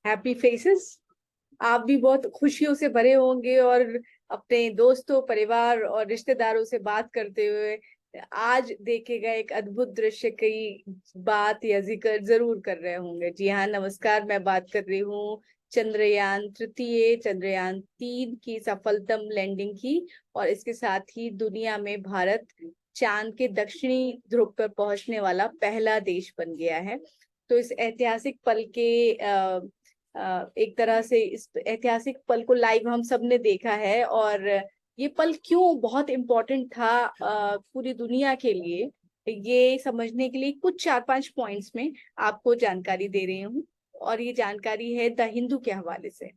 Happy faces. आप भी बहुत खुशियों से भरे होंगे और अपने दोस्तों, परिवार और रिश्तेदारों से बात करते हुए आज देखे गए एक अद्भुत दृश्य की बात या जिक्र जरूर कर रहे होंगे। जी हाँ, नमस्कार। मैं बात कर रही हूँ चंद्रयान 3 की सफलतम लैंडिंग की, और इसके साथ ही दुनिया में भारत चांद के दक्षिणी ध्रुव पर पहुंचने वाला पहला देश बन गया है। तो इस ऐतिहासिक पल के एक तरह से इस ऐतिहासिक पल को लाइव हम सब ने देखा है, और ये पल क्यों बहुत इम्पोर्टेंट था पूरी दुनिया के लिए, ये समझने के लिए कुछ 4-5 पॉइंट्स में आपको जानकारी दे रही हूँ। और ये जानकारी है द हिंदू के हवाले से।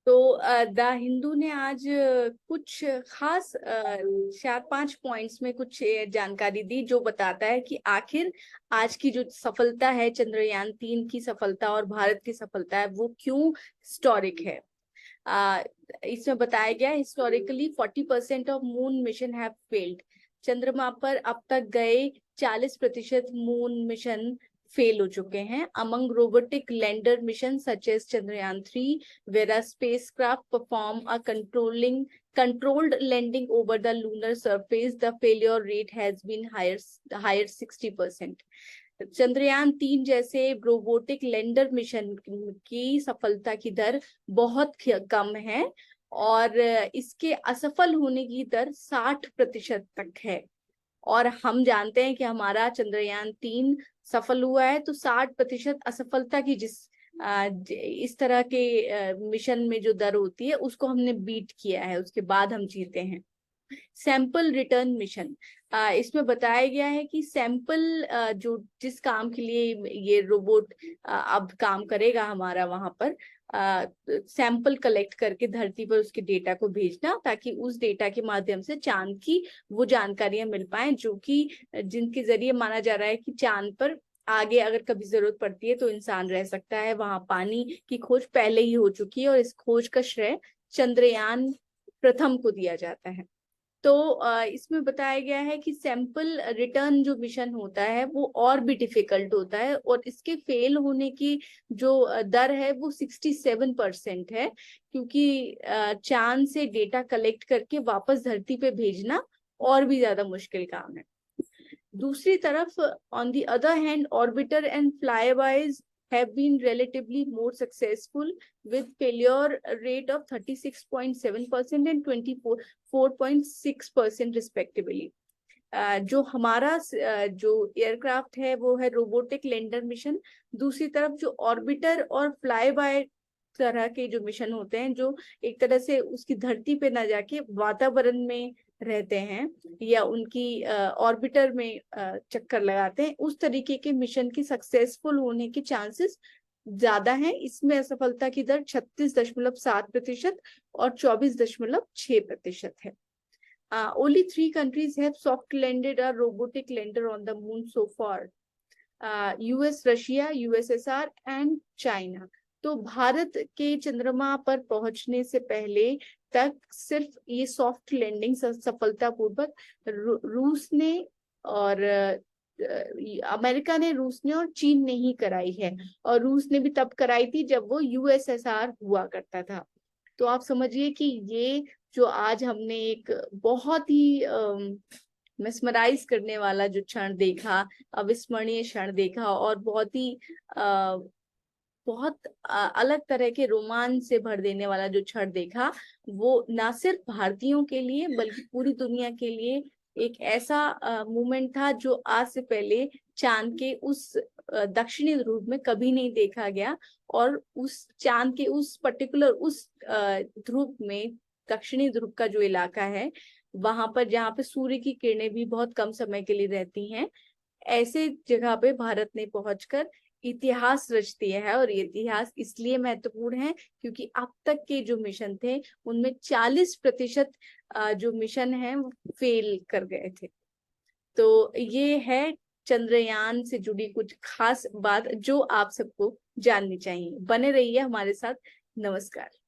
तो द हिंदू ने आज कुछ खास 4-5 पॉइंट्स में कुछ जानकारी दी, जो बताता है कि आखिर आज की जो सफलता है, चंद्रयान 3 की सफलता और भारत की सफलता है, वो क्यों हिस्टोरिक है। आ, इसमें बताया गया historically 40% of moon mission have failed. चंद्रमा पर अब तक गए 40% मून मिशन फेल हो चुके हैं। Among robotic lander mission such as Chandrayaan 3, where a spacecraft perform a controlled landing over the lunar surface, the failure rate has been higher 60%। Chandrayaan 3 जैसे robotic lander mission की सफलता की दर बहुत कम है, और इसके असफल होने की दर 60% तक है। और हम जानते हैं कि हमारा चंद्रयान 3 सफल हुआ है, तो 60% असफलता की इस तरह के मिशन में जो दर होती है, उसको हमने बीट किया है, उसके बाद हम जीते हैं। सैंपल रिटर्न मिशन, इसमें बताया गया है कि सैंपल जो जिस काम के लिए ये रोबोट अब काम करेगा हमारा, वहां पर सैंपल कलेक्ट करके धरती पर उसके डेटा को भेजना, ताकि उस डेटा के माध्यम से चांद की वो जानकारियां मिल पाए, जो कि जिनके जरिए माना जा रहा है कि चांद पर आगे अगर कभी जरूरत पड़ती है तो इंसान रह सकता है। वहां पानी की खोज पहले ही हो चुकी है, और इस खोज का श्रेय चंद्रयान 1 को दिया जाता है। तो इसमें बताया गया है कि सैंपल रिटर्न जो मिशन होता है वो और भी डिफिकल्ट होता है, और इसके फेल होने की जो दर है वो 67% है, क्योंकि चांद से डेटा कलेक्ट करके वापस धरती पे भेजना और भी ज्यादा मुश्किल काम है। दूसरी तरफ on the other hand, orbiter and flybys have been relatively more successful with failure rate of 36.7% and 24.6% respectively। जो हमारा जो एयरक्राफ्ट है वो है रोबोटिक लैंडर मिशन। दूसरी तरफ जो ऑर्बिटर और फ्लाई बाय तरह के जो मिशन होते हैं, जो एक तरह से उसकी धरती पे ना जाके वातावरण में रहते हैं या उनकी ऑर्बिटर में चक्कर लगाते हैं, उस तरीके के मिशन की सक्सेसफुल होने के चांसेस ज्यादा हैं। इसमें असफलता की दर 36.7% और 24.6% है। Only 3 countries have soft landed a robotic lander on the moon so far: US, Russia, USSR and China. तो भारत के चंद्रमा पर पहुंचने से पहले तक सिर्फ ये सॉफ्ट लैंडिंग सफलतापूर्वक रूस ने और अमेरिका ने, रूस ने और चीन ने ही कराई है। और रूस ने भी तब कराई थी जब वो USSR हुआ करता था। तो आप समझिए कि ये जो आज हमने एक बहुत ही मेस्मराइज करने वाला जो क्षण देखा, अविस्मरणीय क्षण देखा, और बहुत ही बहुत अलग तरह के रोमांच से भर देने वाला जो क्षण देखा, वो ना सिर्फ भारतीयों के लिए बल्कि पूरी दुनिया के लिए एक ऐसा मोमेंट था जो आज से पहले चांद के उस दक्षिणी ध्रुव में कभी नहीं देखा गया। और उस चांद के उस पर्टिकुलर उस ध्रुव में, दक्षिणी ध्रुव का जो इलाका है, वहां पर जहाँ पे सूर्य की किरणें भी बहुत कम समय के लिए रहती हैं, ऐसे जगह पे भारत ने पहुंचकर इतिहास रच दिया है। और ये इतिहास इसलिए महत्वपूर्ण है क्योंकि अब तक के जो मिशन थे उनमें 40% जो मिशन है वो फेल कर गए थे। तो ये है चंद्रयान से जुड़ी कुछ खास बात जो आप सबको जाननी चाहिए। बने रहिए हमारे साथ। नमस्कार।